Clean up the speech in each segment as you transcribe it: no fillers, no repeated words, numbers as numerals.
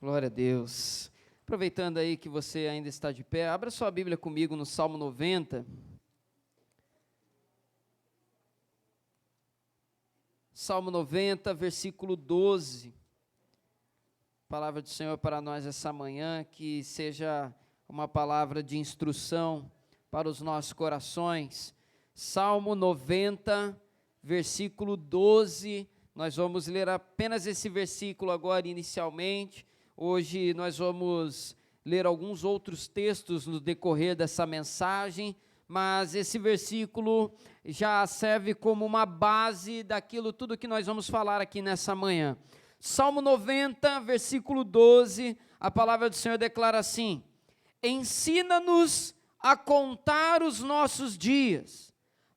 Glória a Deus. Aproveitando aí que você ainda está de pé, abra sua Bíblia comigo no Salmo 90. Salmo 90, versículo 12. Palavra do Senhor para nós essa manhã, que seja uma palavra de instrução para os nossos corações. Salmo 90, versículo 12. Nós vamos ler apenas esse versículo agora inicialmente. Hoje nós vamos ler alguns outros textos no decorrer dessa mensagem, mas esse versículo já serve como uma base daquilo tudo que nós vamos falar aqui nessa manhã. Salmo 90, versículo 12, a palavra do Senhor declara assim: ensina-nos a contar os nossos dias,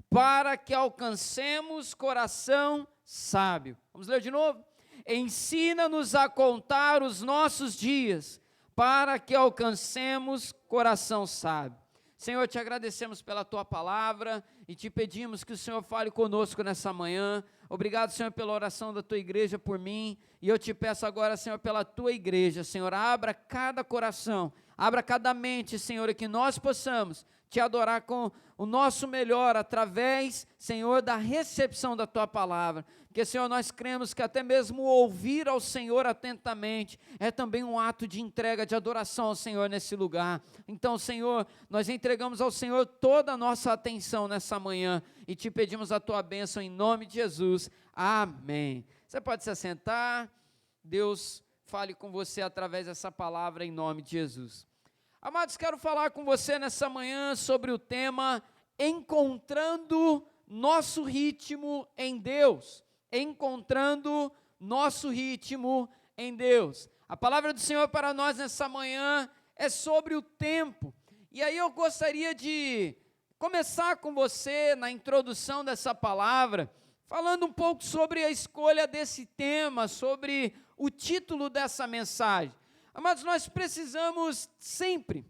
para que alcancemos coração sábio. Vamos ler de novo? Ensina-nos a contar os nossos dias, para que alcancemos coração sábio. Senhor, te agradecemos pela tua palavra e te pedimos que o Senhor fale conosco nessa manhã. Obrigado, Senhor, pela oração da tua igreja por mim, e eu te peço agora, Senhor, pela tua igreja. Senhor, abra cada coração, abra cada mente, Senhor, e que nós possamos te adorar com o nosso melhor, através, Senhor, da recepção da tua palavra, porque, Senhor, nós cremos que até mesmo ouvir ao Senhor atentamente é também um ato de entrega, de adoração ao Senhor nesse lugar. Então, Senhor, nós entregamos ao Senhor toda a nossa atenção nessa manhã e te pedimos a tua bênção em nome de Jesus, amém. Você pode se assentar, Deus fale com você através dessa palavra em nome de Jesus. Amados, quero falar com você nessa manhã sobre o tema encontrando nosso ritmo em Deus. Encontrando nosso ritmo em Deus. A palavra do Senhor para nós nessa manhã é sobre o tempo. E aí eu gostaria de começar com você na introdução dessa palavra, falando um pouco sobre a escolha desse tema, sobre o título dessa mensagem. Mas nós precisamos sempre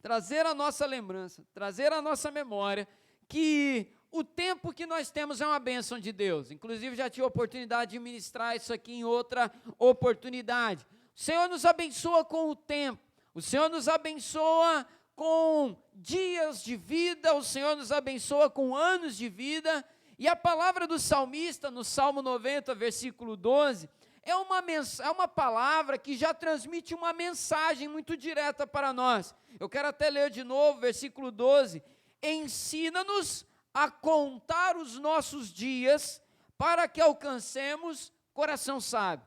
trazer a nossa lembrança, trazer a nossa memória, que o tempo que nós temos é uma bênção de Deus. Inclusive já tive a oportunidade de ministrar isso aqui em outra oportunidade. O Senhor nos abençoa com o tempo, o Senhor nos abençoa com dias de vida, o Senhor nos abençoa com anos de vida, e a palavra do salmista no Salmo 90, versículo 12, é uma palavra que já transmite uma mensagem muito direta para nós. Eu quero até ler de novo, versículo 12, ensina-nos a contar os nossos dias, para que alcancemos coração sábio.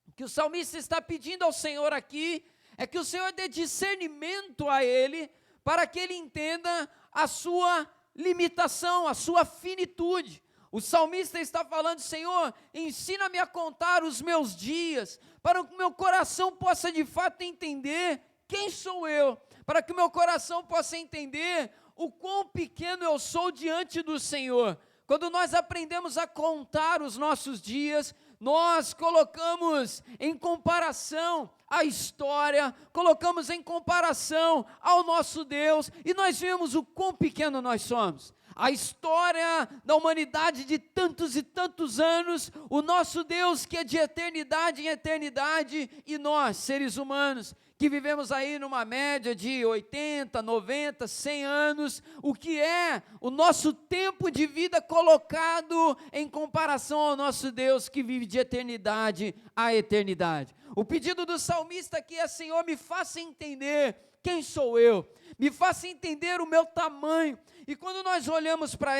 O que o salmista está pedindo ao Senhor aqui, é que o Senhor dê discernimento a ele, para que ele entenda a sua limitação, a sua finitude. O salmista está falando: Senhor, ensina-me a contar os meus dias, para que o meu coração possa de fato entender quem sou eu, para que o meu coração possa entender o quão pequeno eu sou diante do Senhor. Quando nós aprendemos a contar os nossos dias, nós colocamos em comparação a história, colocamos em comparação ao nosso Deus, e nós vemos o quão pequeno nós somos. A história da humanidade de tantos e tantos anos, o nosso Deus que é de eternidade em eternidade, e nós, seres humanos, que vivemos aí numa média de 80, 90, 100 anos, o que é o nosso tempo de vida colocado em comparação ao nosso Deus que vive de eternidade a eternidade. O pedido do salmista aqui é: Senhor, me faça entender quem sou eu, me faça entender o meu tamanho. E quando nós olhamos para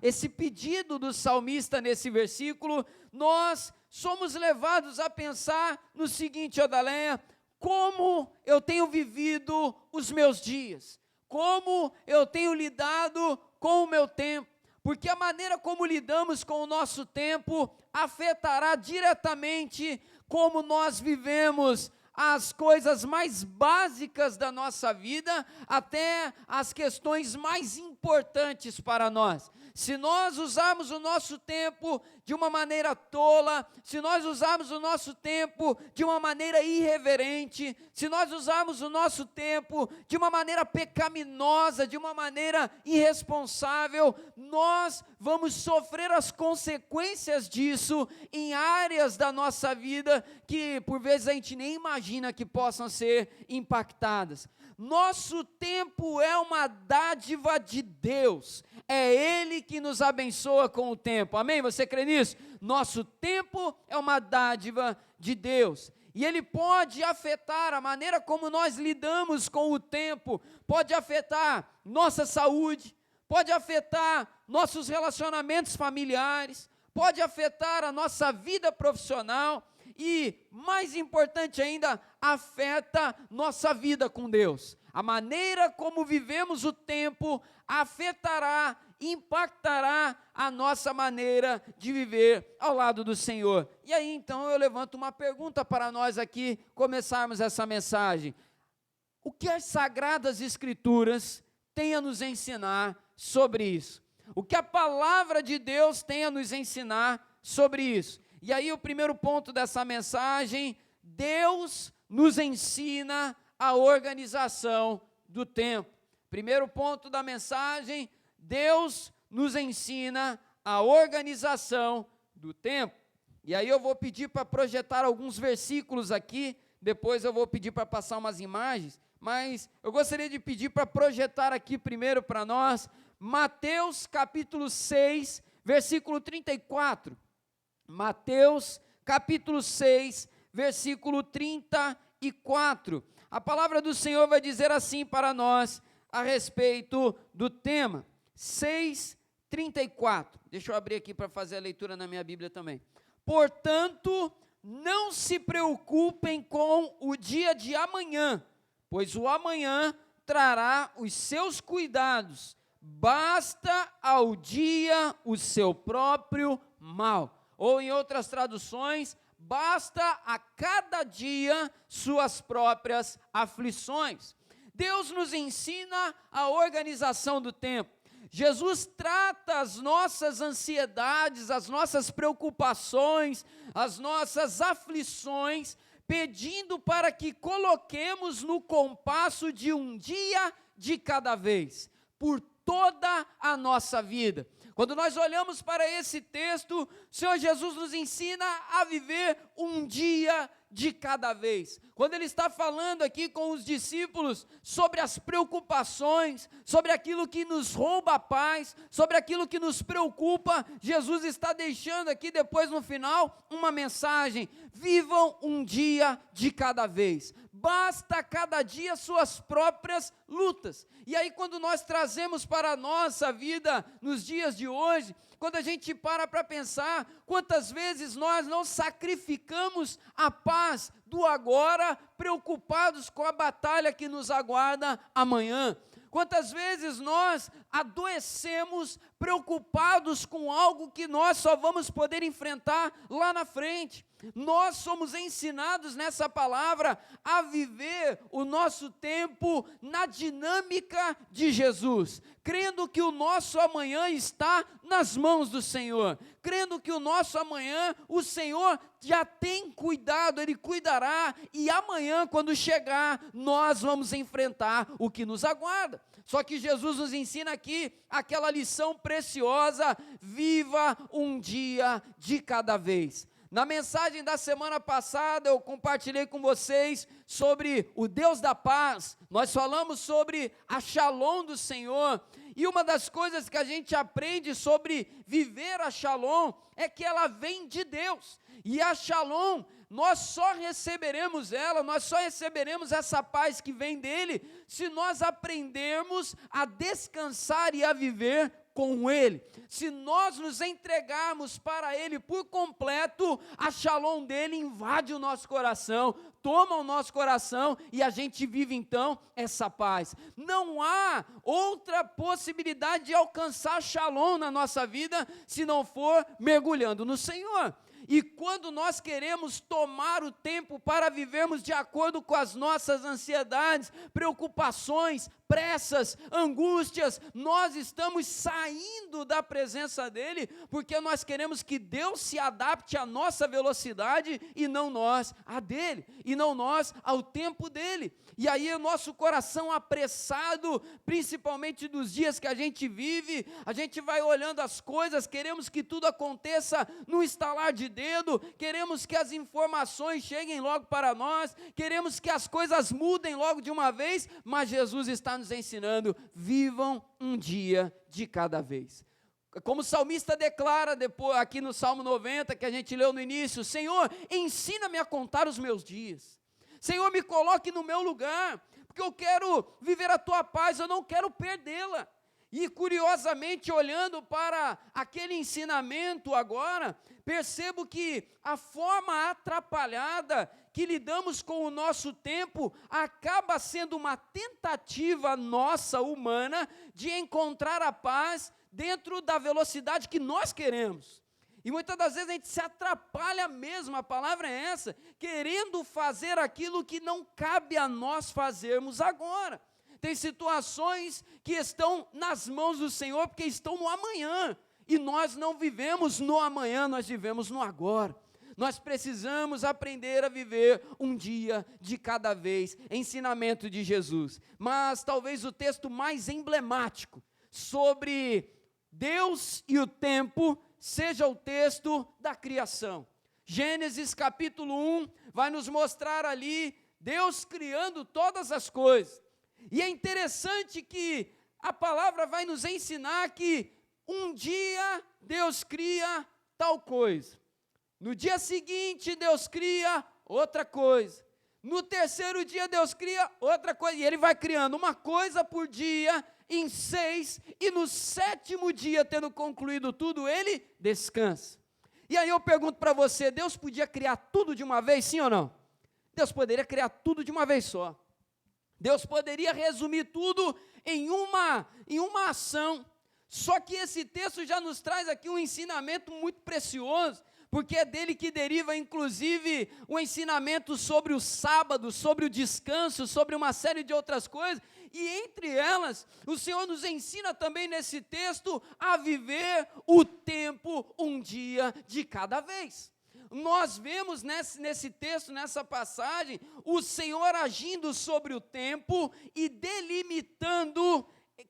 esse pedido do salmista nesse versículo, nós somos levados a pensar no seguinte: Odaleia, como eu tenho vivido os meus dias, como eu tenho lidado com o meu tempo, porque a maneira como lidamos com o nosso tempo afetará diretamente como nós vivemos as coisas mais básicas da nossa vida, até as questões mais importantes para nós. Se nós usarmos o nosso tempo de uma maneira tola, se nós usarmos o nosso tempo de uma maneira irreverente, se nós usarmos o nosso tempo de uma maneira pecaminosa, de uma maneira irresponsável, nós vamos sofrer as consequências disso em áreas da nossa vida que por vezes a gente nem imagina que possam ser impactadas. Nosso tempo é uma dádiva de Deus, é Ele que nos abençoa com o tempo, amém? Você crê nisso? Nosso tempo é uma dádiva de Deus, e Ele pode afetar a maneira como nós lidamos com o tempo, pode afetar nossa saúde, pode afetar nossos relacionamentos familiares, pode afetar a nossa vida profissional, e, mais importante ainda, afeta nossa vida com Deus. A maneira como vivemos o tempo afetará, impactará a nossa maneira de viver ao lado do Senhor. E aí, então, eu levanto uma pergunta para nós aqui, começarmos essa mensagem. O que as Sagradas Escrituras têm a nos ensinar sobre isso? O que a Palavra de Deus tem a nos ensinar sobre isso? E aí o primeiro ponto dessa mensagem, Deus nos ensina a organização do tempo. Primeiro ponto da mensagem, Deus nos ensina a organização do tempo. E aí eu vou pedir para projetar alguns versículos aqui, depois eu vou pedir para passar umas imagens, mas eu gostaria de pedir para projetar aqui primeiro para nós, Mateus capítulo 6, versículo 34. Mateus capítulo 6, versículo 34. A palavra do Senhor vai dizer assim para nós a respeito do tema. 6:34. Deixa eu abrir aqui para fazer a leitura na minha Bíblia também. Portanto, não se preocupem com o dia de amanhã, pois o amanhã trará os seus cuidados. Basta ao dia o seu próprio mal. Ou em outras traduções, basta a cada dia suas próprias aflições. Deus nos ensina a organização do tempo. Jesus trata as nossas ansiedades, as nossas preocupações, as nossas aflições, pedindo para que coloquemos no compasso de um dia de cada vez, por toda a nossa vida. Quando nós olhamos para esse texto, o Senhor Jesus nos ensina a viver um dia de cada vez. Quando Ele está falando aqui com os discípulos sobre as preocupações, sobre aquilo que nos rouba a paz, sobre aquilo que nos preocupa, Jesus está deixando aqui depois no final uma mensagem: vivam um dia de cada vez. Basta cada dia suas próprias lutas. E aí quando nós trazemos para a nossa vida nos dias de hoje, quando a gente para pensar, quantas vezes nós não sacrificamos a paz do agora, preocupados com a batalha que nos aguarda amanhã. Quantas vezes nós adoecemos preocupados com algo que nós só vamos poder enfrentar lá na frente. Nós somos ensinados nessa palavra a viver o nosso tempo na dinâmica de Jesus, crendo que o nosso amanhã está nas mãos do Senhor, crendo que o nosso amanhã, o Senhor já tem cuidado, Ele cuidará, e amanhã, quando chegar, nós vamos enfrentar o que nos aguarda. Só que Jesus nos ensina aqui aquela lição preciosa: viva um dia de cada vez. Na mensagem da semana passada, eu compartilhei com vocês sobre o Deus da paz. Nós falamos sobre a Shalom do Senhor. E uma das coisas que a gente aprende sobre viver a Shalom é que ela vem de Deus. E a Shalom, nós só receberemos ela, nós só receberemos essa paz que vem dele, se nós aprendermos a descansar e a viver com Ele. Se nós nos entregarmos para Ele por completo, a Shalom dele invade o nosso coração, toma o nosso coração e a gente vive então essa paz. Não há outra possibilidade de alcançar Shalom na nossa vida se não for mergulhando no Senhor. E quando nós queremos tomar o tempo para vivermos de acordo com as nossas ansiedades, preocupações, pressas, angústias, nós estamos saindo da presença dEle, porque nós queremos que Deus se adapte à nossa velocidade, e não nós a dEle, e não nós ao tempo dEle. E aí o nosso coração apressado, principalmente dos dias que a gente vive, a gente vai olhando as coisas, queremos que tudo aconteça no estalar de dedo, queremos que as informações cheguem logo para nós, queremos que as coisas mudem logo de uma vez, mas Jesus está nos ensinando: vivam um dia de cada vez. Como o salmista declara depois, aqui no Salmo 90, que a gente leu no início: Senhor, ensina-me a contar os meus dias. Senhor, me coloque no meu lugar, porque eu quero viver a tua paz, eu não quero perdê-la. E curiosamente, olhando para aquele ensinamento agora, percebo que a forma atrapalhada que lidamos com o nosso tempo acaba sendo uma tentativa nossa, humana, de encontrar a paz dentro da velocidade que nós queremos. E muitas das vezes a gente se atrapalha mesmo, a palavra é essa, querendo fazer aquilo que não cabe a nós fazermos agora. Tem situações que estão nas mãos do Senhor, porque estão no amanhã, e nós não vivemos no amanhã, nós vivemos no agora. Nós precisamos aprender a viver um dia de cada vez, ensinamento de Jesus. Mas talvez o texto mais emblemático sobre Deus e o tempo seja o texto da criação. Gênesis capítulo 1 vai nos mostrar ali Deus criando todas as coisas. E é interessante que a palavra vai nos ensinar que um dia Deus cria tal coisa. No dia seguinte Deus cria outra coisa. No terceiro dia Deus cria outra coisa. E Ele vai criando uma coisa por dia em 6, e no 7º dia, tendo concluído tudo, Ele descansa. E aí eu pergunto para você: Deus podia criar tudo de uma vez, sim ou não? Deus poderia criar tudo de uma vez só. Deus poderia resumir tudo em uma ação. Só que esse texto já nos traz aqui um ensinamento muito precioso, porque é dele que deriva, inclusive, o ensinamento sobre o sábado, sobre o descanso, sobre uma série de outras coisas. E entre elas, o Senhor nos ensina também nesse texto a viver o tempo um dia de cada vez. Nós vemos nesse texto, nessa passagem, o Senhor agindo sobre o tempo e delimitando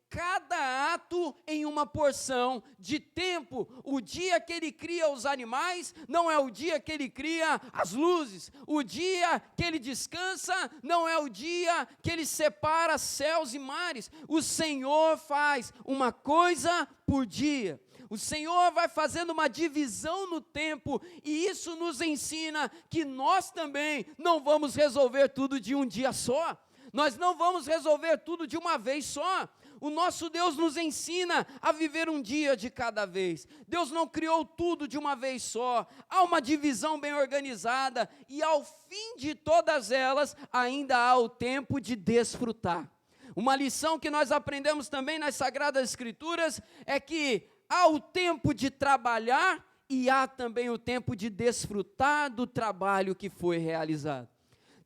cada ato em uma porção de tempo. O dia que Ele cria os animais não é o dia que Ele cria as luzes. O dia que Ele descansa não é o dia que Ele separa céus e mares. O Senhor faz uma coisa por dia. O Senhor vai fazendo uma divisão no tempo, e isso nos ensina que nós também não vamos resolver tudo de um dia só. Nós não vamos resolver tudo de uma vez só. O nosso Deus nos ensina a viver um dia de cada vez. Deus não criou tudo de uma vez só. Há uma divisão bem organizada, e ao fim de todas elas, ainda há o tempo de desfrutar. Uma lição que nós aprendemos também nas Sagradas Escrituras é que há o tempo de trabalhar e há também o tempo de desfrutar do trabalho que foi realizado.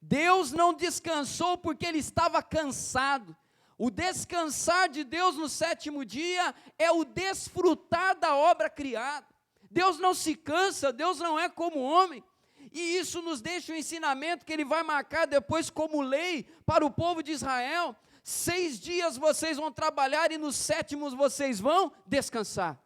Deus não descansou porque Ele estava cansado. O descansar de Deus no 7º dia é o desfrutar da obra criada. Deus não se cansa, Deus não é como homem. E isso nos deixa um ensinamento que Ele vai marcar depois como lei para o povo de Israel. 6 dias vocês vão trabalhar e no 7º vocês vão descansar.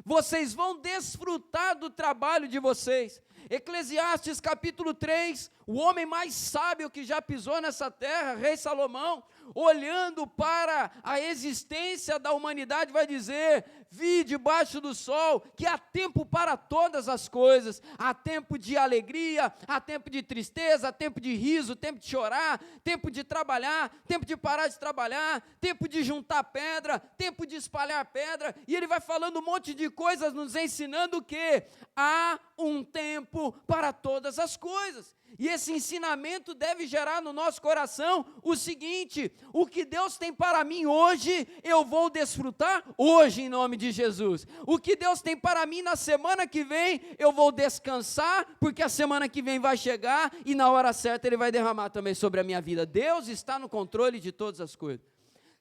Vocês vão desfrutar do trabalho de vocês. Eclesiastes capítulo 3, o homem mais sábio que já pisou nessa terra, rei Salomão, olhando para a existência da humanidade, vai dizer: vi debaixo do sol que há tempo para todas as coisas, há tempo de alegria, há tempo de tristeza, há tempo de riso, tempo de chorar, tempo de trabalhar, tempo de parar de trabalhar, tempo de juntar pedra, tempo de espalhar pedra. E ele vai falando um monte de coisas, nos ensinando que há um tempo para todas as coisas. E esse ensinamento deve gerar no nosso coração o seguinte: o que Deus tem para mim hoje, eu vou desfrutar hoje em nome de Jesus. O que Deus tem para mim na semana que vem, eu vou descansar, porque a semana que vem vai chegar e na hora certa Ele vai derramar também sobre a minha vida. Deus está no controle de todas as coisas.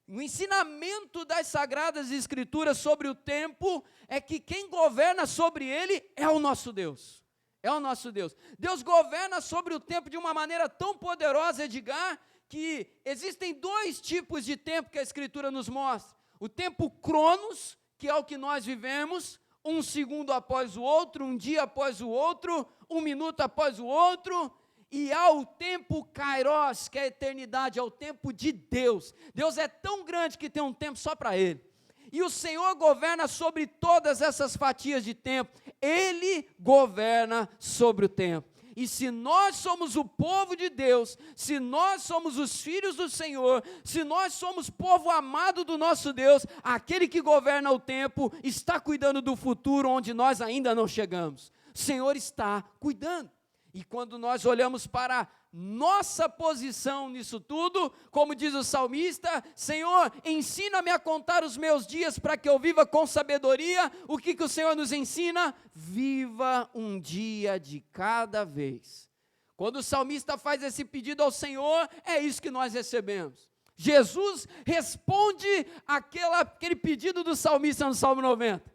O ensinamento das Sagradas Escrituras sobre o tempo é que quem governa sobre ele é o nosso Deus. É o nosso Deus. Deus governa sobre o tempo de uma maneira tão poderosa, Edgar, que existem dois tipos de tempo que a Escritura nos mostra. O tempo cronos, que é o que nós vivemos, um segundo após o outro, um dia após o outro, um minuto após o outro, e há o tempo kairos, que é a eternidade, é o tempo de Deus. Deus é tão grande que tem um tempo só para Ele. E o Senhor governa sobre todas essas fatias de tempo. Ele governa sobre o tempo. E se nós somos o povo de Deus, se nós somos os filhos do Senhor, se nós somos povo amado do nosso Deus, aquele que governa o tempo está cuidando do futuro onde nós ainda não chegamos. O Senhor está cuidando. E quando nós olhamos para nossa posição nisso tudo, como diz o salmista, Senhor, ensina-me a contar os meus dias para que eu viva com sabedoria. O que o Senhor nos ensina? Viva um dia de cada vez. Quando o salmista faz esse pedido ao Senhor, é isso que nós recebemos. Jesus responde aquele pedido do salmista no Salmo 90.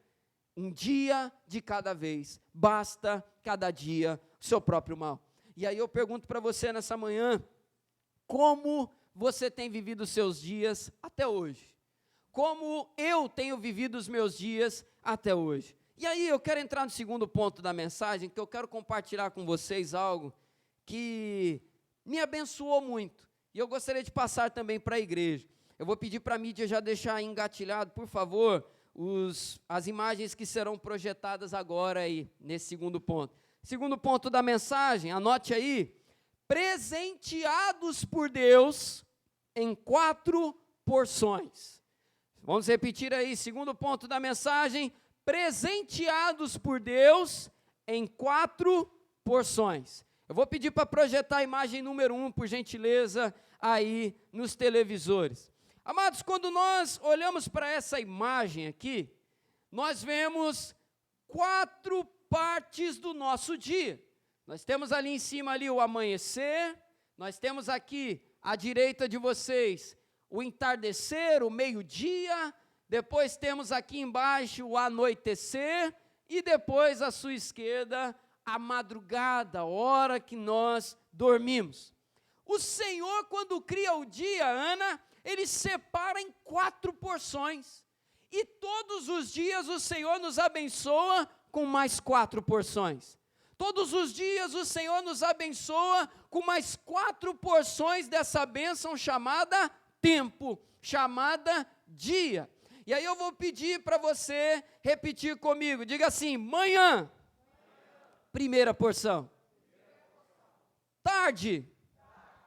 Um dia de cada vez, basta cada dia o seu próprio mal. E aí eu pergunto para você nessa manhã, como você tem vivido os seus dias até hoje? Como eu tenho vivido os meus dias até hoje? E aí eu quero entrar no segundo ponto da mensagem, que eu quero compartilhar com vocês algo que me abençoou muito, e eu gostaria de passar também para a igreja. Eu vou pedir para a mídia já deixar engatilhado, por favor, as imagens que serão projetadas agora aí, nesse segundo ponto. Segundo ponto da mensagem, anote aí, presenteados por Deus em 4 porções. Vamos repetir aí, segundo ponto da mensagem, presenteados por Deus em 4 porções. Eu vou pedir para projetar a imagem número 1, por gentileza, aí nos televisores. Amados, quando nós olhamos para essa imagem aqui, nós vemos 4 partes do nosso dia. Nós temos ali em cima ali o amanhecer, nós temos aqui à direita de vocês o entardecer, o meio-dia, depois temos aqui embaixo o anoitecer e depois à sua esquerda a madrugada, a hora que nós dormimos. O Senhor, quando cria o dia, Ana, Ele separa em 4 porções, e todos os dias o Senhor nos abençoa com mais 4 porções. Todos os dias o Senhor nos abençoa com mais 4 porções dessa bênção chamada tempo, chamada dia. E aí eu vou pedir para você repetir comigo, diga assim, manhã, primeira porção. Tarde,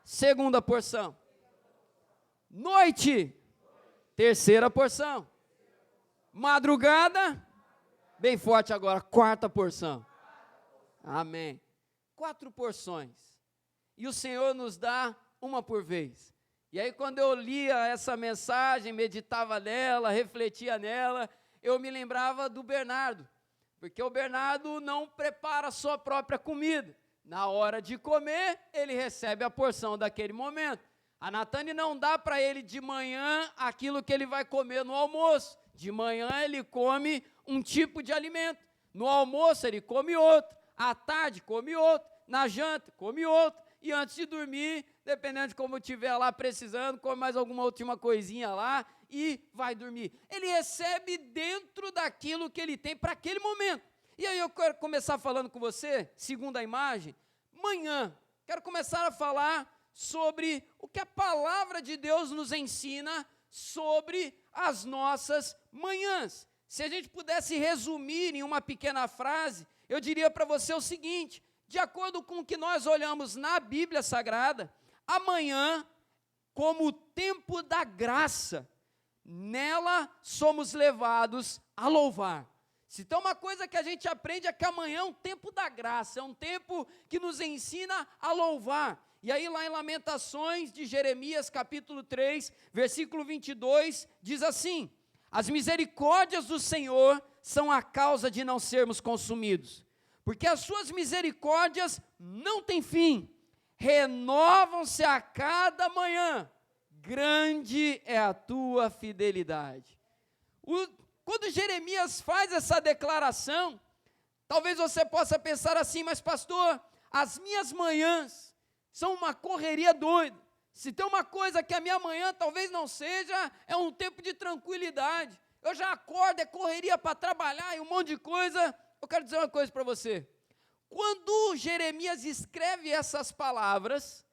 segunda porção. Noite, terceira porção. Madrugada, bem forte agora, 4ª porção. Amém. 4 porções. E o Senhor nos dá uma por vez. E aí quando eu lia essa mensagem, meditava nela, refletia nela, eu me lembrava do Bernardo. Porque o Bernardo não prepara a sua própria comida. Na hora de comer, ele recebe a porção daquele momento. A Natane não dá para ele de manhã aquilo que ele vai comer no almoço. De manhã ele come um tipo de alimento. No almoço ele come outro. À tarde come outro. Na janta come outro. E antes de dormir, dependendo de como eu estiver lá precisando, come mais alguma última coisinha lá e vai dormir. Ele recebe dentro daquilo que ele tem para aquele momento. E aí eu quero começar falando com você, segundo a imagem, manhã. Quero começar a falar sobre o que a palavra de Deus nos ensina sobre as nossas manhãs. Se a gente pudesse resumir em uma pequena frase, eu diria para você o seguinte: de acordo com o que nós olhamos na Bíblia Sagrada, amanhã, como o tempo da graça, nela somos levados a louvar. Se tem uma coisa que a gente aprende é que amanhã é um tempo da graça, é um tempo que nos ensina a louvar. E aí lá em Lamentações de Jeremias, capítulo 3, versículo 22, diz assim: as misericórdias do Senhor são a causa de não sermos consumidos, porque as suas misericórdias não têm fim, renovam-se a cada manhã, grande é a tua fidelidade. Quando Jeremias faz essa declaração, talvez você possa pensar assim, mas pastor, as minhas manhãs são uma correria doida. Se tem uma coisa que a minha manhã talvez não seja, é um tempo de tranquilidade. Eu já acordo, é correria para trabalhar e um monte de coisa. Eu quero dizer uma coisa para você. Quando Jeremias escreve essas palavras,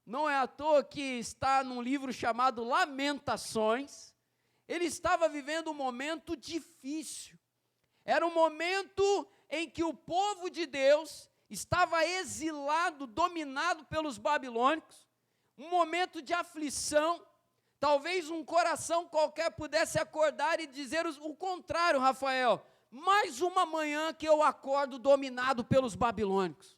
não é à toa que está num livro chamado Lamentações, ele estava vivendo um momento difícil. Era um momento em que o povo de Deus estava exilado, dominado pelos babilônicos, um momento de aflição. Talvez um coração qualquer pudesse acordar e dizer o contrário, Rafael. Mais uma manhã que eu acordo dominado pelos babilônicos.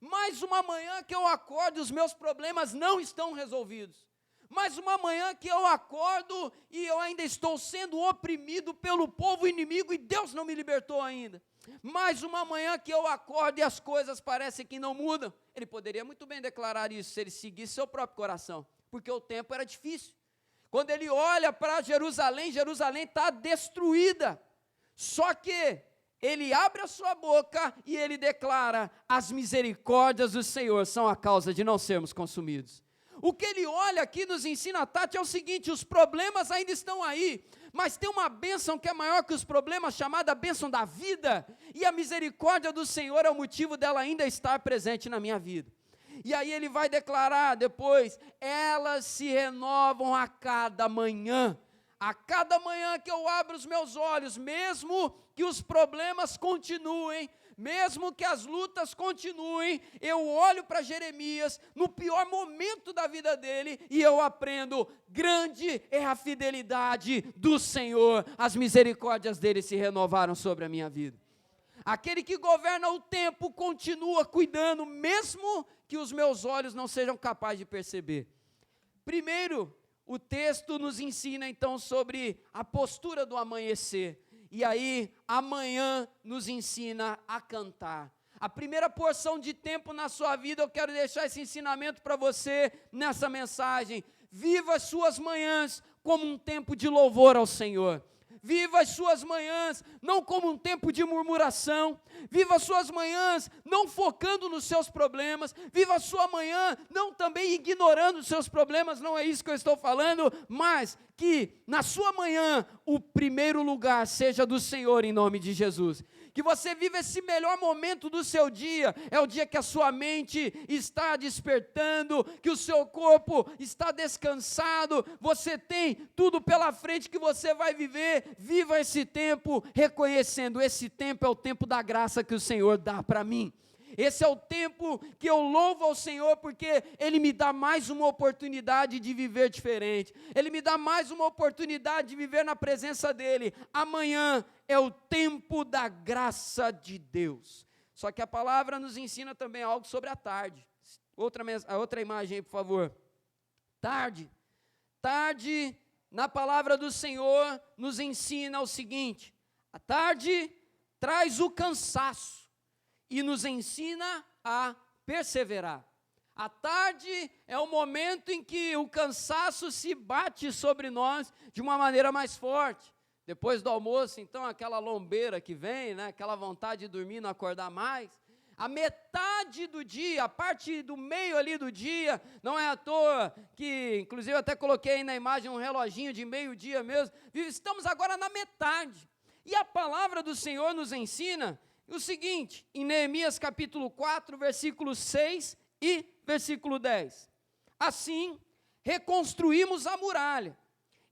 Mais uma manhã que eu acordo e os meus problemas não estão resolvidos. Mais uma manhã que eu acordo e eu ainda estou sendo oprimido pelo povo inimigo e Deus não me libertou ainda. Mais uma manhã que eu acordo e as coisas parecem que não mudam. Ele poderia muito bem declarar isso se ele seguisse seu próprio coração, porque o tempo era difícil. Quando ele olha para Jerusalém, Jerusalém está destruída. Só que ele abre a sua boca e ele declara: as misericórdias do Senhor são a causa de não sermos consumidos. O que ele olha aqui nos ensina, Tati, é o seguinte: os problemas ainda estão aí, mas tem uma bênção que é maior que os problemas, chamada bênção da vida, e a misericórdia do Senhor é o motivo dela ainda estar presente na minha vida. E aí ele vai declarar depois: elas se renovam a cada manhã que eu abro os meus olhos, mesmo que os problemas continuem, mesmo que as lutas continuem, eu olho para Jeremias, no pior momento da vida dele, e eu aprendo: grande é a fidelidade do Senhor, as misericórdias dele se renovaram sobre a minha vida. Aquele que governa o tempo continua cuidando, mesmo que os meus olhos não sejam capazes de perceber. Primeiro, o texto nos ensina então sobre a postura do amanhecer. E aí, amanhã nos ensina a cantar. A primeira porção de tempo na sua vida, eu quero deixar esse ensinamento para você nessa mensagem. Viva as suas manhãs como um tempo de louvor ao Senhor. Viva as suas manhãs não como um tempo de murmuração. Viva as suas manhãs não focando nos seus problemas. Viva a sua manhã não também ignorando os seus problemas. Não é isso que eu estou falando, mas que na sua manhã o primeiro lugar seja do Senhor, em nome de Jesus. Que você viva esse melhor momento do seu dia, é o dia que a sua mente está despertando, que o seu corpo está descansado, você tem tudo pela frente que você vai viver. Viva esse tempo reconhecendo: esse tempo é o tempo da graça que o Senhor dá para mim. Esse é o tempo que eu louvo ao Senhor, porque Ele me dá mais uma oportunidade de viver diferente. Ele me dá mais uma oportunidade de viver na presença dEle. Amanhã é o tempo da graça de Deus. Só que a palavra nos ensina também algo sobre a tarde. Outra imagem aí, por favor. Tarde, na palavra do Senhor, nos ensina o seguinte: a tarde traz o cansaço e nos ensina a perseverar. A tarde é o momento em que o cansaço se bate sobre nós de uma maneira mais forte. Depois do almoço, então, aquela lombeira que vem, né, aquela vontade de dormir, não acordar mais. A metade do dia, a parte do meio ali do dia, não é à toa que, inclusive, eu até coloquei aí na imagem um reloginho de meio-dia mesmo. Estamos agora na metade. E a palavra do Senhor nos ensina o seguinte, em Neemias capítulo 4, versículo 6 e versículo 10. Assim, reconstruímos a muralha,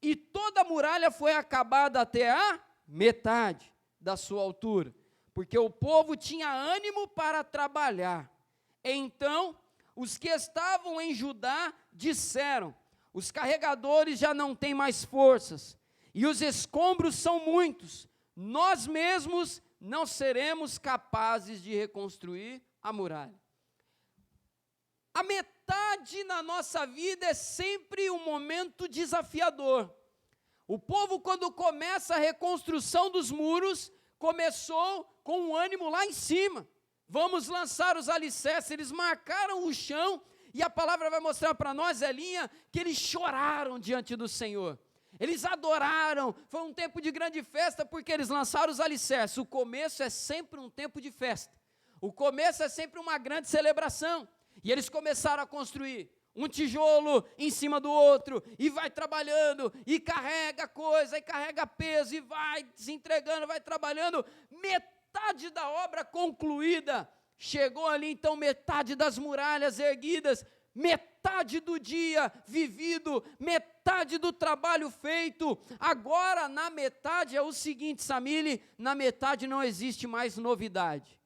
e toda a muralha foi acabada até a metade da sua altura, porque o povo tinha ânimo para trabalhar. Então, os que estavam em Judá disseram: os carregadores já não têm mais forças, e os escombros são muitos, nós mesmos não seremos capazes de reconstruir a muralha. A metade na nossa vida é sempre um momento desafiador. O povo, quando começa a reconstrução dos muros, começou com um ânimo lá em cima. Vamos lançar os alicerces. Eles marcaram o chão E a palavra vai mostrar para nós, Elinha, que eles choraram diante do Senhor. Eles adoraram, foi um tempo de grande festa, porque eles lançaram os alicerces. O começo é sempre um tempo de festa. O começo é sempre uma grande celebração. E eles começaram a construir um tijolo em cima do outro, e vai trabalhando, e carrega coisa, e carrega peso, e vai se entregando, vai trabalhando. Metade da obra concluída. Chegou ali então metade das muralhas erguidas, metade do dia vivido, metade do trabalho feito. Agora na metade é o seguinte, Samile, na metade não existe mais novidade.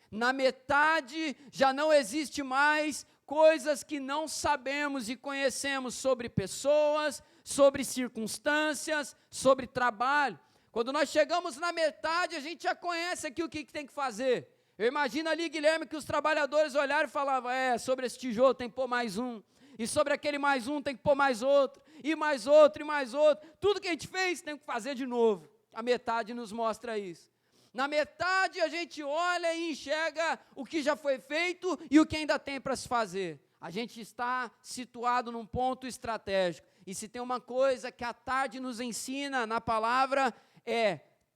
Na metade já não existe mais coisas que não sabemos e conhecemos sobre pessoas, sobre circunstâncias, sobre trabalho. Quando nós chegamos na metade, a gente já conhece aqui o que tem que fazer. Eu imagino ali, Guilherme, que os trabalhadores olharam e falavam, sobre esse tijolo tem que pôr mais um, e sobre aquele mais um tem que pôr mais outro, e mais outro, e mais outro. Tudo que a gente fez tem que fazer de novo. A metade nos mostra isso. Na metade a gente olha e enxerga o que já foi feito e o que ainda tem para se fazer. A gente está situado num ponto estratégico. E se tem uma coisa que a tarde nos ensina na palavra,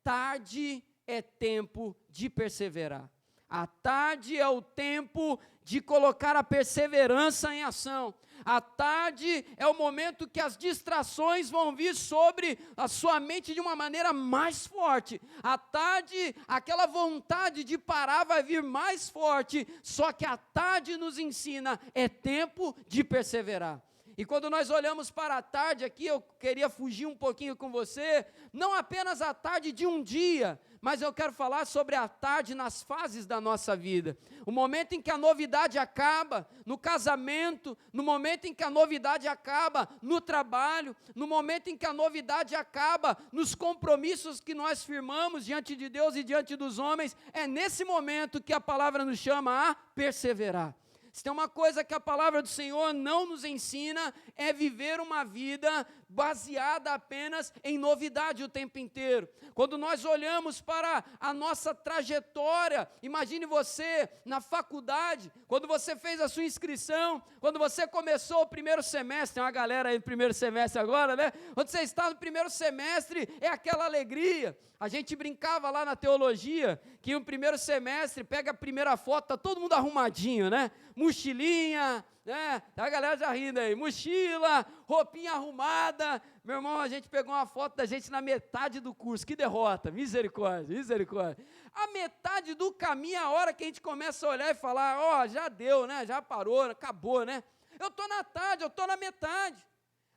tarde é tempo de perseverar. A tarde é o tempo de colocar a perseverança em ação. A tarde é o momento que as distrações vão vir sobre a sua mente de uma maneira mais forte. A tarde, aquela vontade de parar vai vir mais forte, só que a tarde nos ensina, é tempo de perseverar. E quando nós olhamos para a tarde aqui, eu queria fugir um pouquinho com você, não apenas a tarde de um dia, mas eu quero falar sobre a tarde nas fases da nossa vida. O momento em que a novidade acaba no casamento, no momento em que a novidade acaba no trabalho, no momento em que a novidade acaba nos compromissos que nós firmamos diante de Deus e diante dos homens, é nesse momento que a palavra nos chama a perseverar. Se tem uma coisa que a palavra do Senhor não nos ensina, é viver uma vida baseada apenas em novidade o tempo inteiro. Quando nós olhamos para a nossa trajetória, imagine você na faculdade, quando você fez a sua inscrição, quando você começou o primeiro semestre, tem uma galera aí no primeiro semestre agora, né? Quando você está no primeiro semestre, é aquela alegria. A gente brincava lá na teologia, que no primeiro semestre, pega a primeira foto, tá todo mundo arrumadinho, né? Mochilinha, né? A galera já rindo aí, mochila, roupinha arrumada. Meu irmão, a gente pegou uma foto da gente na metade do curso, que derrota, misericórdia, misericórdia. A metade do caminho, a hora que a gente começa a olhar e falar, já deu, né? Já parou, acabou, né? Eu estou na tarde, eu estou na metade.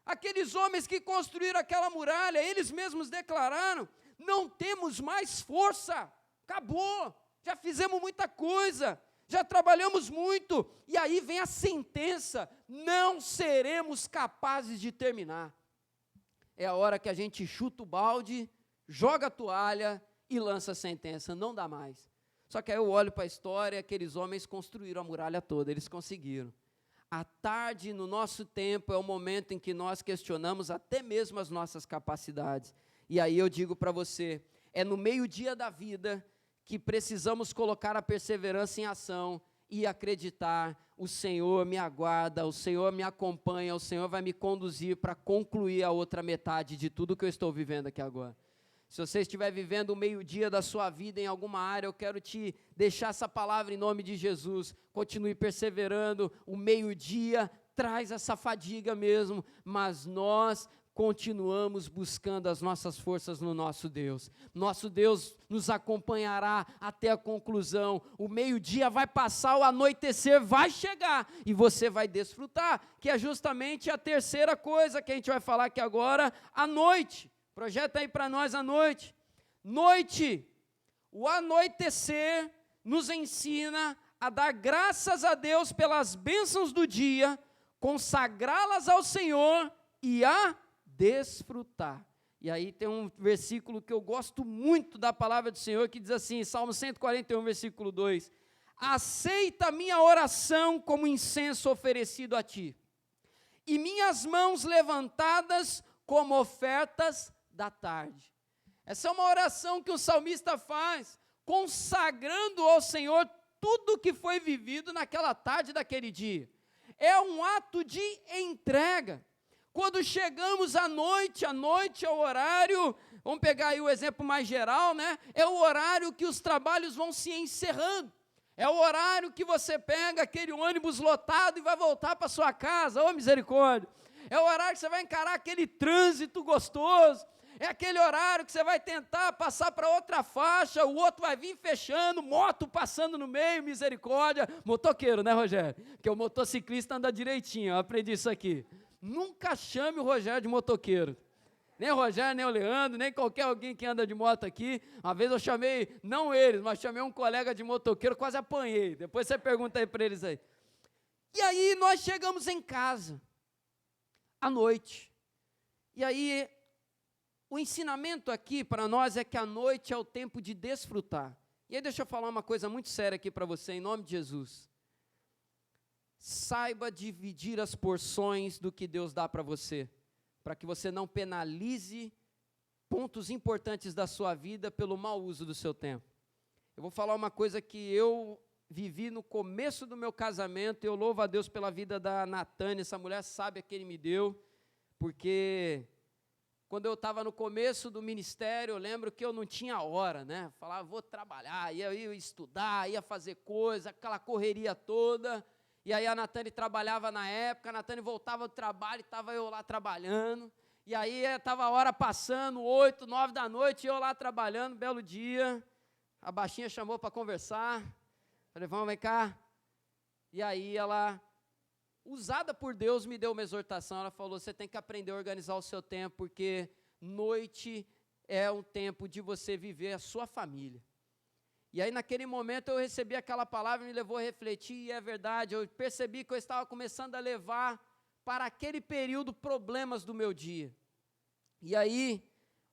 Aqueles homens que construíram aquela muralha, eles mesmos declararam, não temos mais força, acabou, já fizemos muita coisa, já trabalhamos muito, e aí vem a sentença, não seremos capazes de terminar. É a hora que a gente chuta o balde, joga a toalha e lança a sentença, não dá mais. Só que aí eu olho para a história, aqueles homens construíram a muralha toda, eles conseguiram. A tarde, no nosso tempo, é o momento em que nós questionamos até mesmo as nossas capacidades. E aí eu digo para você, é no meio-dia da vida que precisamos colocar a perseverança em ação e acreditar, o Senhor me aguarda, o Senhor me acompanha, o Senhor vai me conduzir para concluir a outra metade de tudo que eu estou vivendo aqui agora. Se você estiver vivendo o meio-dia da sua vida em alguma área, eu quero te deixar essa palavra em nome de Jesus. Continue perseverando, o meio-dia traz essa fadiga mesmo, mas nós continuamos buscando as nossas forças no nosso Deus. Nosso Deus nos acompanhará até a conclusão. O meio-dia vai passar, o anoitecer vai chegar e você vai desfrutar, que é justamente a terceira coisa que a gente vai falar aqui agora, a noite. Projeta aí para nós a noite. Noite, o anoitecer nos ensina a dar graças a Deus pelas bênçãos do dia, consagrá-las ao Senhor e a desfrutar. E aí tem um versículo que eu gosto muito da palavra do Senhor, que diz assim, Salmo 141, versículo 2, aceita a minha oração como incenso oferecido a ti, e minhas mãos levantadas como ofertas da tarde. Essa é uma oração que o salmista faz, consagrando ao Senhor tudo que foi vivido naquela tarde daquele dia. é um ato de entrega. Quando chegamos à noite é o horário, vamos pegar aí o exemplo mais geral, né? É o horário que os trabalhos vão se encerrando. É o horário que você pega aquele ônibus lotado e vai voltar para sua casa, ô misericórdia. É o horário que você vai encarar aquele trânsito gostoso. É aquele horário que você vai tentar passar para outra faixa, o outro vai vir fechando, moto passando no meio, misericórdia. Motoqueiro, né, Rogério? Porque o motociclista anda direitinho, eu aprendi isso aqui. Nunca chame o Rogério de motoqueiro. Nem o Rogério, nem o Leandro, nem qualquer alguém que anda de moto aqui. Uma vez eu chamei, não eles, mas chamei um colega de motoqueiro, quase apanhei. Depois você pergunta aí para eles aí. E aí nós chegamos em casa, à noite. E aí, o ensinamento aqui para nós é que a noite é o tempo de desfrutar. E aí deixa eu falar uma coisa muito séria aqui para você, em nome de Jesus. Saiba dividir as porções do que Deus dá para você, para que você não penalize pontos importantes da sua vida pelo mau uso do seu tempo. Eu vou falar uma coisa que eu vivi no começo do meu casamento, eu louvo a Deus pela vida da Natânia, essa mulher sábia que Ele me deu, porque quando eu estava no começo do ministério, eu lembro que eu não tinha hora, né? Falava, vou trabalhar, ia estudar, ia fazer coisa, aquela correria toda. E aí a Natânia trabalhava na época, a Natânia voltava do trabalho e estava eu lá trabalhando. E aí estava a hora passando, 8, 9 da noite, eu lá trabalhando, belo dia. A baixinha chamou para conversar. Falei, vamos, vem cá. E aí ela, usada por Deus, me deu uma exortação. Ela falou, você tem que aprender a organizar o seu tempo, porque noite é um tempo de você viver a sua família. E aí naquele momento eu recebi aquela palavra, me levou a refletir, e é verdade, eu percebi que eu estava começando a levar para aquele período problemas do meu dia. E aí,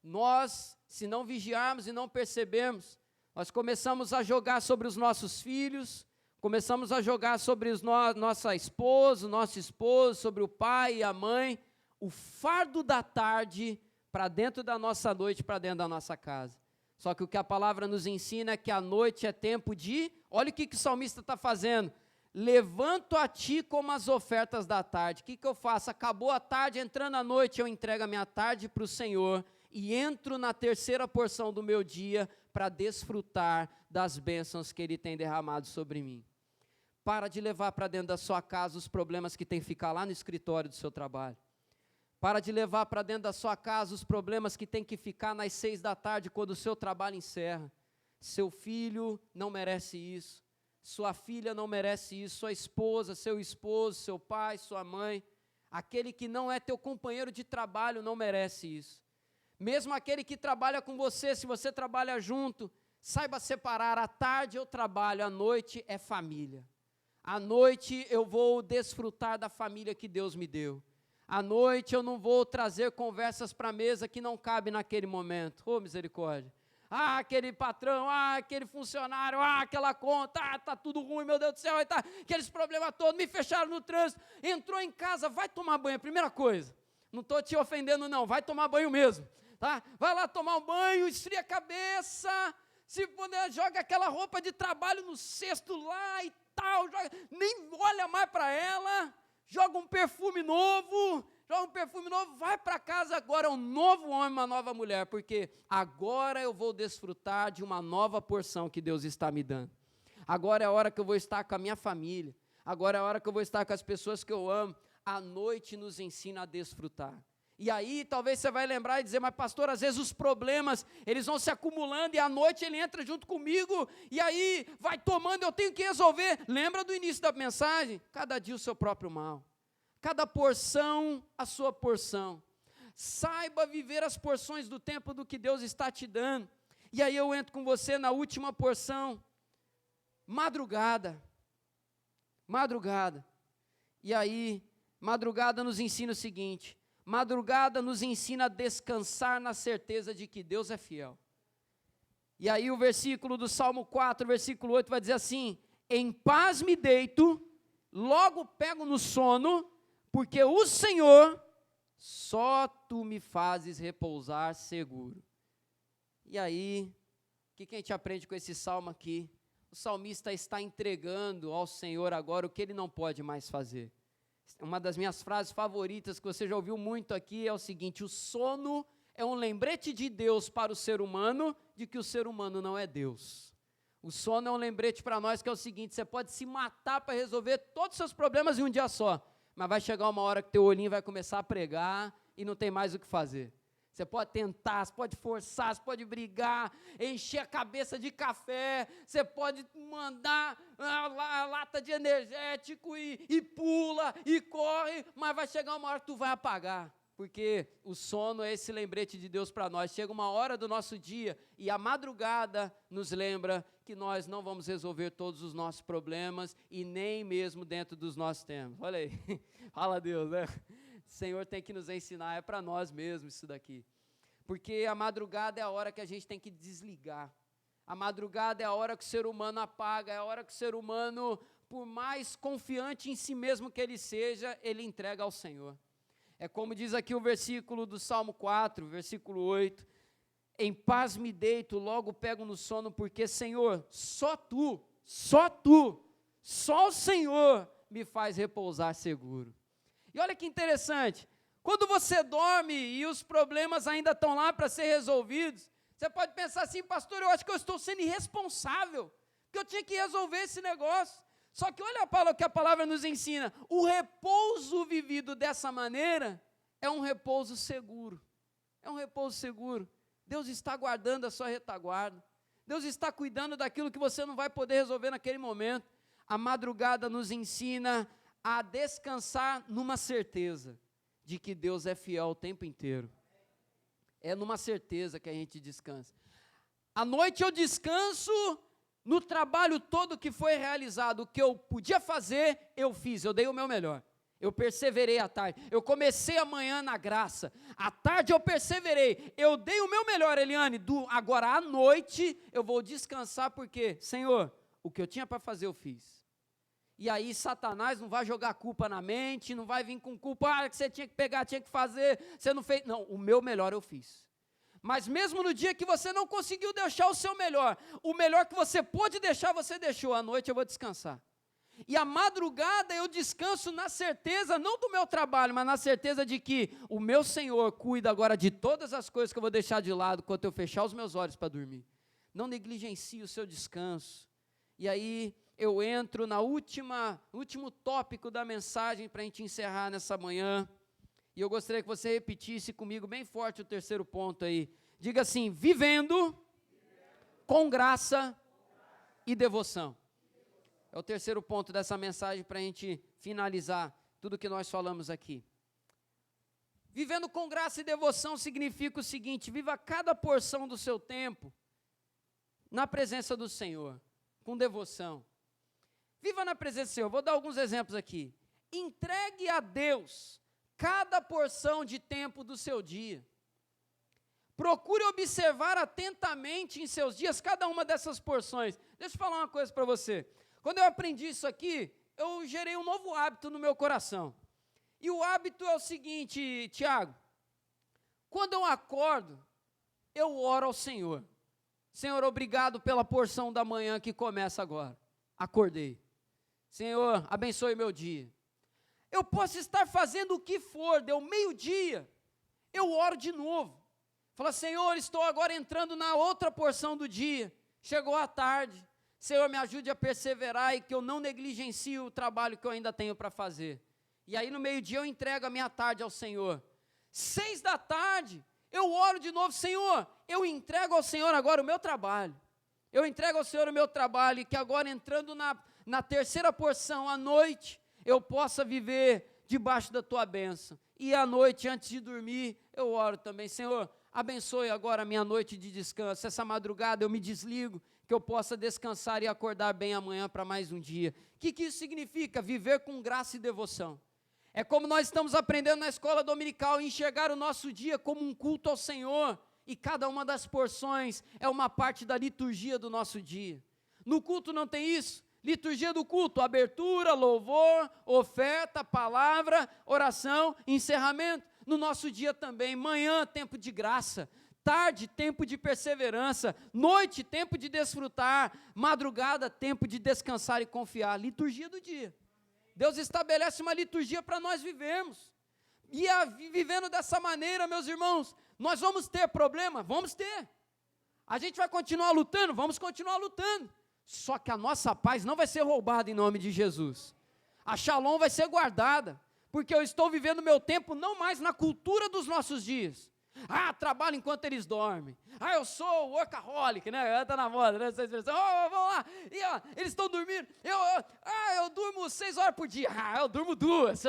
nós, se não vigiarmos e não percebermos, nós começamos a jogar sobre os nossos filhos, começamos a jogar sobre nossa esposa, nosso esposo, sobre o pai e a mãe, o fardo da tarde para dentro da nossa noite, para dentro da nossa casa. Só que o que a palavra nos ensina é que a noite é tempo de, olha o que o salmista está fazendo, levanto a ti como as ofertas da tarde. O que eu faço? Acabou a tarde, entrando a noite, eu entrego a minha tarde para o Senhor e entro na terceira porção do meu dia para desfrutar das bênçãos que Ele tem derramado sobre mim. Para de levar para dentro da sua casa os problemas que tem que ficar lá no escritório do seu trabalho. Para de levar para dentro da sua casa os problemas que tem que ficar nas 6 da tarde, quando o seu trabalho encerra. Seu filho não merece isso. Sua filha não merece isso. Sua esposa, seu esposo, seu pai, sua mãe. Aquele que não é teu companheiro de trabalho não merece isso. Mesmo aquele que trabalha com você, se você trabalha junto, saiba separar. À tarde eu trabalho, à noite é família. À noite eu vou desfrutar da família que Deus me deu. À noite eu não vou trazer conversas para a mesa que não cabem naquele momento. Oh, misericórdia. Ah, aquele patrão, ah, aquele funcionário, ah, aquela conta, ah, está tudo ruim, meu Deus do céu, tá, aqueles problemas todos, me fecharam no trânsito. Entrou em casa, vai tomar banho, a primeira coisa. Não estou te ofendendo não, vai tomar banho mesmo. Tá? Vai lá tomar um banho, esfria a cabeça, se puder, joga aquela roupa de trabalho no cesto lá e tal, nem olha mais para ela. Joga um perfume novo, vai para casa agora, um novo homem, uma nova mulher, porque agora eu vou desfrutar de uma nova porção que Deus está me dando. Agora é a hora que eu vou estar com a minha família, agora é a hora que eu vou estar com as pessoas que eu amo. A noite nos ensina a desfrutar. E aí talvez você vai lembrar e dizer, mas pastor, às vezes os problemas, eles vão se acumulando e à noite ele entra junto comigo, e aí vai tomando, eu tenho que resolver. Lembra do início da mensagem? Cada dia o seu próprio mal, cada porção a sua porção. Saiba viver as porções do tempo do que Deus está te dando. E aí eu entro com você na última porção, madrugada. E aí, madrugada nos ensina o seguinte: madrugada nos ensina a descansar na certeza de que Deus é fiel. E aí o versículo do Salmo 4, versículo 8 vai dizer assim: em paz me deito, logo pego no sono, porque o Senhor, só Tu me fazes repousar seguro. E aí, o que a gente aprende com esse salmo aqui? O salmista está entregando ao Senhor agora o que ele não pode mais fazer. Uma das minhas frases favoritas, que você já ouviu muito aqui, é o seguinte: o sono é um lembrete de Deus para o ser humano, de que o ser humano não é Deus. O sono é um lembrete para nós, que é o seguinte: você pode se matar para resolver todos os seus problemas em um dia só, mas vai chegar uma hora que teu olhinho vai começar a pregar e não tem mais o que fazer. Você pode tentar, você pode forçar, você pode brigar, encher a cabeça de café, você pode mandar a lata de energético e pula e corre, mas vai chegar uma hora que tu vai apagar, porque o sono é esse lembrete de Deus para nós. Chega uma hora do nosso dia e a madrugada nos lembra que nós não vamos resolver todos os nossos problemas e nem mesmo dentro dos nossos tempos. Olha aí, fala a Deus, né? O Senhor tem que nos ensinar, é para nós mesmos isso daqui, porque a madrugada é a hora que a gente tem que desligar, a madrugada é a hora que o ser humano apaga, é a hora que o ser humano, por mais confiante em si mesmo que ele seja, ele entrega ao Senhor. É como diz aqui o versículo do Salmo 4, versículo 8, em paz me deito, logo pego no sono, porque Senhor, só tu, só o Senhor me faz repousar seguro. E olha que interessante, quando você dorme e os problemas ainda estão lá para ser resolvidos, você pode pensar assim: pastor, eu acho que eu estou sendo irresponsável, porque eu tinha que resolver esse negócio. Só que olha o que a palavra nos ensina: o repouso vivido dessa maneira é um repouso seguro, é um repouso seguro. Deus está guardando a sua retaguarda, Deus está cuidando daquilo que você não vai poder resolver naquele momento. A madrugada nos ensina a descansar numa certeza de que Deus é fiel o tempo inteiro. É numa certeza que a gente descansa. À noite eu descanso no trabalho todo que foi realizado. O que eu podia fazer, eu fiz, eu dei o meu melhor. Eu perseverei à tarde, eu comecei a manhã na graça, à tarde eu perseverei, eu dei o meu melhor, Eliane. Agora à noite eu vou descansar, porque, Senhor, o que eu tinha para fazer eu fiz. E aí Satanás não vai jogar culpa na mente, não vai vir com culpa, que você tinha que pegar, tinha que fazer, você não fez. Não, o meu melhor eu fiz. Mas mesmo no dia que você não conseguiu deixar o seu melhor, o melhor que você pôde deixar, você deixou. À noite eu vou descansar. E à madrugada eu descanso na certeza, não do meu trabalho, mas na certeza de que o meu Senhor cuida agora de todas as coisas que eu vou deixar de lado quando eu fechar os meus olhos para dormir. Não negligencie o seu descanso. E aí eu entro no último tópico da mensagem para a gente encerrar nessa manhã. E eu gostaria que você repetisse comigo bem forte o terceiro ponto aí. Diga assim: vivendo com graça e devoção. É o terceiro ponto dessa mensagem para a gente finalizar tudo que nós falamos aqui. Vivendo com graça e devoção significa o seguinte: viva cada porção do seu tempo na presença do Senhor, com devoção. Viva na presença do Senhor. Vou dar alguns exemplos aqui. Entregue a Deus cada porção de tempo do seu dia. Procure observar atentamente em seus dias cada uma dessas porções. Deixa eu falar uma coisa para você. Quando eu aprendi isso aqui, eu gerei um novo hábito no meu coração. E o hábito é o seguinte, Tiago: quando eu acordo, eu oro ao Senhor. Senhor, obrigado pela porção da manhã que começa agora. Acordei. Senhor, abençoe meu dia. Eu posso estar fazendo o que for, deu meio-dia, eu oro de novo. Fala: Senhor, estou agora entrando na outra porção do dia. Chegou a tarde. Senhor, me ajude a perseverar e que eu não negligencie o trabalho que eu ainda tenho para fazer. E aí no meio-dia eu entrego a minha tarde ao Senhor. 6 da tarde, eu oro de novo: Senhor, eu entrego ao Senhor agora o meu trabalho. Eu entrego ao Senhor o meu trabalho, e que agora entrando na terceira porção, à noite, eu possa viver debaixo da tua bênção. E à noite, antes de dormir, eu oro também: Senhor, abençoe agora a minha noite de descanso. Essa madrugada eu me desligo, que eu possa descansar e acordar bem amanhã para mais um dia. O que isso significa? Viver com graça e devoção. É como nós estamos aprendendo na escola dominical, enxergar o nosso dia como um culto ao Senhor, e cada uma das porções é uma parte da liturgia do nosso dia. No culto não tem isso? Liturgia do culto: abertura, louvor, oferta, palavra, oração, encerramento. No nosso dia também: manhã, tempo de graça; tarde, tempo de perseverança; noite, tempo de desfrutar; madrugada, tempo de descansar e confiar. Liturgia do dia. Deus estabelece uma liturgia para nós vivermos. E vivendo dessa maneira, meus irmãos, nós vamos ter problema? Vamos ter. A gente vai continuar lutando? Vamos continuar lutando. Só que a nossa paz não vai ser roubada em nome de Jesus. A Shalom vai ser guardada, porque eu estou vivendo meu tempo não mais na cultura dos nossos dias. Trabalho enquanto eles dormem. Eu sou workaholic, né? Está na moda, né? Essa expressão. Vamos lá. E, eles estão dormindo. Eu durmo 6 horas por dia. Eu durmo 2.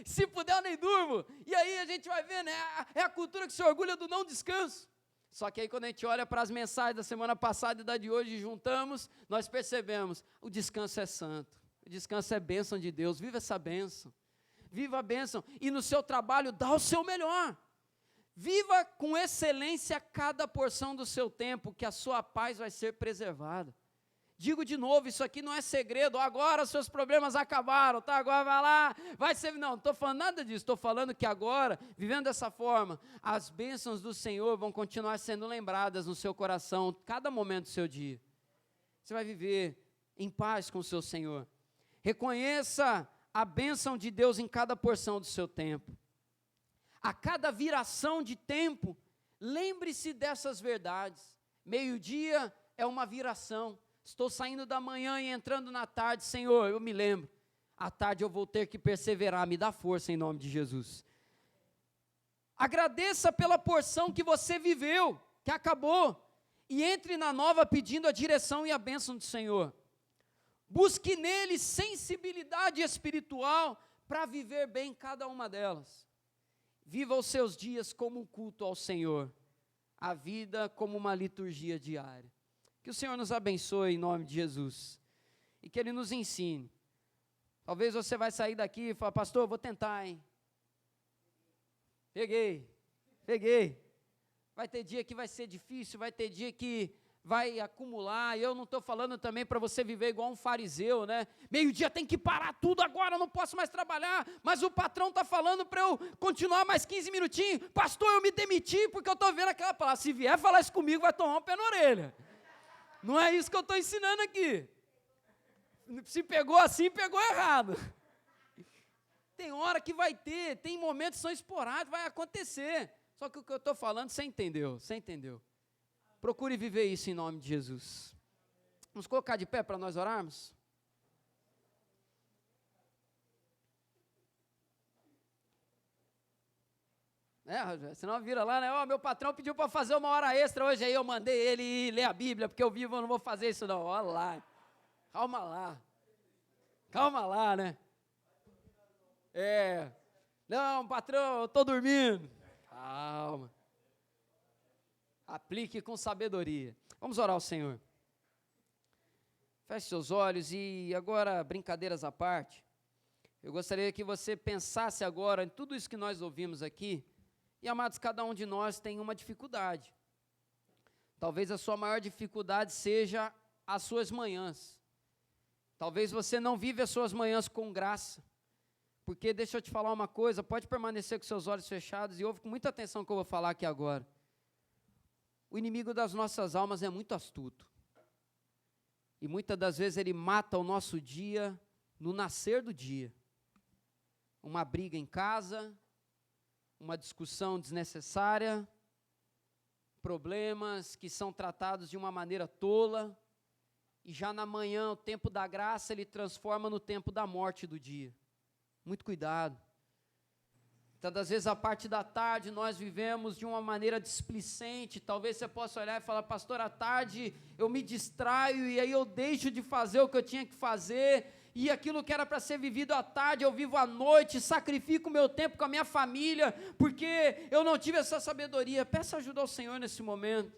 Se puder, eu nem durmo. E aí a gente vai ver, né? É a cultura que se orgulha do não descanso. Só que aí quando a gente olha para as mensagens da semana passada e da de hoje e juntamos, nós percebemos, o descanso é santo. O descanso é bênção de Deus. Viva essa bênção. Viva a bênção. E no seu trabalho, dá o seu melhor. Viva com excelência cada porção do seu tempo, que a sua paz vai ser preservada. Digo de novo, isso aqui não é segredo, agora os seus problemas acabaram, tá? Agora vai lá, vai ser... Não estou falando nada disso, estou falando que agora, vivendo dessa forma, as bênçãos do Senhor vão continuar sendo lembradas no seu coração, cada momento do seu dia. Você vai viver em paz com o seu Senhor. Reconheça a bênção de Deus em cada porção do seu tempo. A cada viração de tempo, lembre-se dessas verdades. Meio-dia é uma viração. Estou saindo da manhã e entrando na tarde. Senhor, eu me lembro. À tarde eu vou ter que perseverar. Me dá força em nome de Jesus. Agradeça pela porção que você viveu, que acabou. E entre na nova pedindo a direção e a bênção do Senhor. Busque nele sensibilidade espiritual para viver bem cada uma delas. Viva os seus dias como um culto ao Senhor, a vida como uma liturgia diária. Que o Senhor nos abençoe em nome de Jesus, e que Ele nos ensine. Talvez você vai sair daqui e falar, pastor, vou tentar, hein? Peguei. Vai ter dia que vai ser difícil, vai ter dia que vai acumular. Eu não estou falando também para você viver igual um fariseu, né? Meio-dia tem que parar tudo agora, eu não posso mais trabalhar, mas o patrão está falando para eu continuar mais 15 minutinhos. Pastor, eu me demiti porque eu estou vendo aquela palavra. Se vier falar isso comigo, vai tomar um pé na orelha. Não é isso que eu estou ensinando aqui. Se pegou assim, pegou errado. Tem hora que vai ter, tem momentos que são esporádicos, vai acontecer. Só que o que eu estou falando, você entendeu. Procure viver isso em nome de Jesus. Vamos colocar de pé para nós orarmos? Rogério, senão vira lá, né? Meu patrão pediu para fazer 1 hora extra hoje, aí eu mandei ele ir ler a Bíblia, porque eu vivo, eu não vou fazer isso não. Olha lá. Calma lá, né? Não, patrão, eu estou dormindo. Calma. Aplique com sabedoria. Vamos orar ao Senhor. Feche seus olhos e agora, brincadeiras à parte, eu gostaria que você pensasse agora em tudo isso que nós ouvimos aqui. E, amados, cada um de nós tem uma dificuldade. Talvez a sua maior dificuldade seja as suas manhãs. Talvez você não vive as suas manhãs com graça. Porque, deixa eu te falar uma coisa, pode permanecer com seus olhos fechados e ouve com muita atenção o que eu vou falar aqui agora. O inimigo das nossas almas é muito astuto. E muitas das vezes ele mata o nosso dia no nascer do dia. Uma briga em casa, uma discussão desnecessária, problemas que são tratados de uma maneira tola, e já na manhã, o tempo da graça, ele transforma no tempo da morte do dia. Muito cuidado. Tantas vezes a parte da tarde nós vivemos de uma maneira displicente. Talvez você possa olhar e falar, pastor, à tarde eu me distraio e aí eu deixo de fazer o que eu tinha que fazer, e aquilo que era para ser vivido à tarde eu vivo à noite, sacrifico o meu tempo com a minha família, porque eu não tive essa sabedoria. Peça ajuda ao Senhor nesse momento.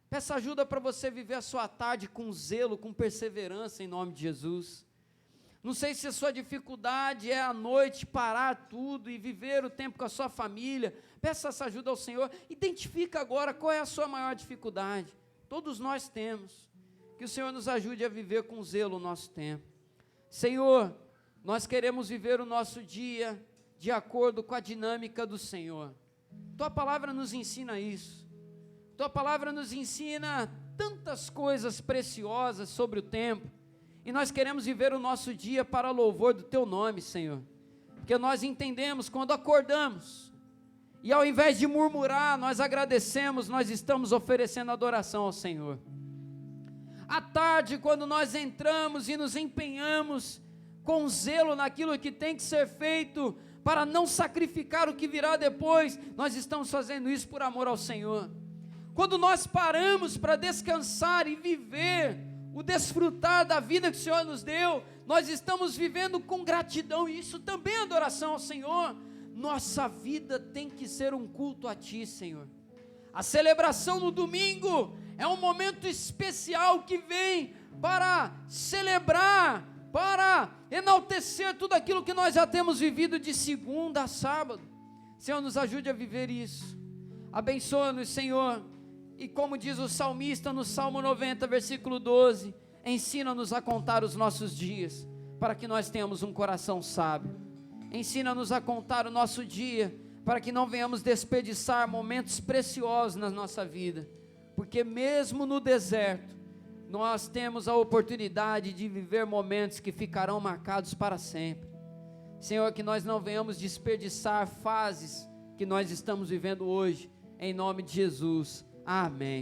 Peça ajuda para você viver a sua tarde com zelo, com perseverança em nome de Jesus. Não sei se a sua dificuldade é à noite parar tudo e viver o tempo com a sua família. Peça essa ajuda ao Senhor. Identifica agora qual é a sua maior dificuldade. Todos nós temos. Que o Senhor nos ajude a viver com zelo o nosso tempo. Senhor, nós queremos viver o nosso dia de acordo com a dinâmica do Senhor. Tua palavra nos ensina isso. Tua palavra nos ensina tantas coisas preciosas sobre o tempo. E nós queremos viver o nosso dia para louvor do Teu nome, Senhor. Porque nós entendemos quando acordamos, e ao invés de murmurar, nós agradecemos, nós estamos oferecendo adoração ao Senhor. À tarde, quando nós entramos e nos empenhamos com zelo naquilo que tem que ser feito, para não sacrificar o que virá depois, nós estamos fazendo isso por amor ao Senhor. Quando nós paramos para descansar e viver, o desfrutar da vida que o Senhor nos deu, nós estamos vivendo com gratidão, e isso também é adoração ao Senhor. Nossa vida tem que ser um culto a Ti, Senhor. A celebração no domingo é um momento especial que vem para celebrar, para enaltecer tudo aquilo que nós já temos vivido de segunda a sábado. Senhor, nos ajude a viver isso. Abençoa-nos, Senhor. E como diz o salmista no Salmo 90, versículo 12, ensina-nos a contar os nossos dias, para que nós tenhamos um coração sábio. Ensina-nos a contar o nosso dia, para que não venhamos desperdiçar momentos preciosos na nossa vida, porque mesmo no deserto, nós temos a oportunidade de viver momentos que ficarão marcados para sempre. Senhor, que nós não venhamos desperdiçar fases que nós estamos vivendo hoje, em nome de Jesus. Amém.